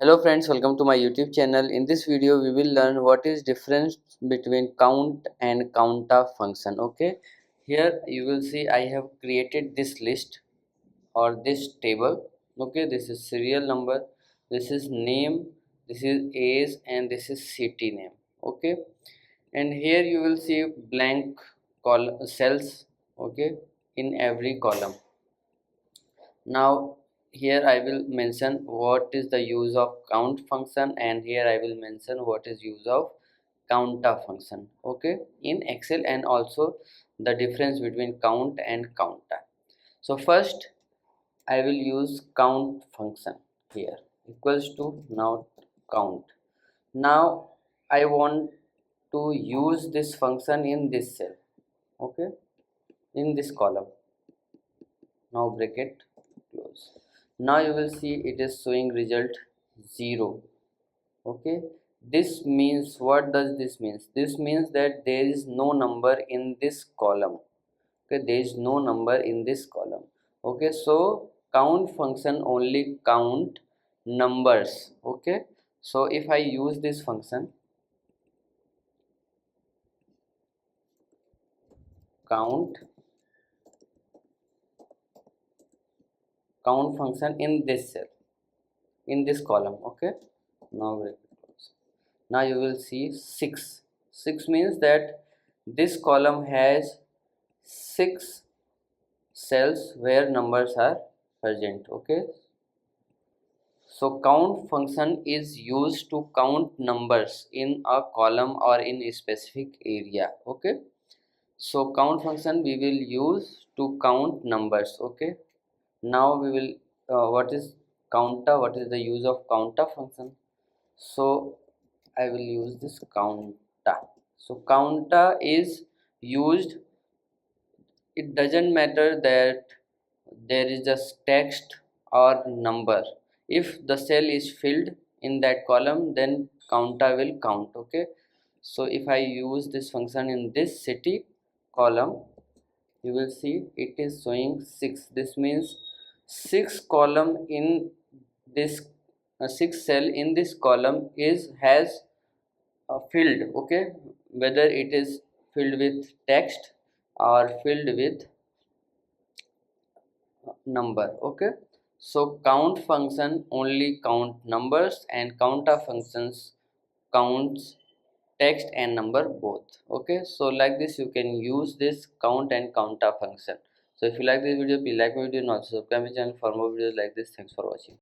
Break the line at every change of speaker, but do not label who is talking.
Hello friends, welcome to my YouTube channel. In this video we will learn what is difference between count and counta function. Okay, here you will see I have created this list or this table. Okay, this is serial number, this is name, this is age, and this is city name. Okay, and here you will see blank cells. Okay, in every column. Now here I will mention what is the use of count function, and here I will mention what is use of counta function. Okay, in Excel, and also the difference between count and counta. So first I will use count function here equals to now count. Now I want to use this function in this cell. Okay, in this column. Now bracket close. Now you will see it is showing result 0. Okay, this means, what does this means? This means that there is no number in this column. Okay, there is no number in this column. Okay, so count function only count numbers. Okay, so if I use this function count function in this cell, in this column. Okay, now now you will see 6 means that this column has 6 cells where numbers are present. Okay, so count function is used to count numbers in a column or in a specific area. Okay, so count function we will use to count numbers. Okay, now we will what is counta, what is the use of counta function? So I will use this counta. So counta is used, it doesn't matter that there is just text or number. If the cell is filled in that column, then counta will count. Okay, so if I use this function in this city column, you will see it is showing 6. This means 6 column in this 6 cell in this column is has filled. Okay, whether it is filled with text or filled with number. Okay, so count function only count numbers, and counta functions counts text and number both. Okay, so like this you can use this count and counta function. So if you like this video, please like my video and also subscribe my channel for more videos like this. Thanks for watching.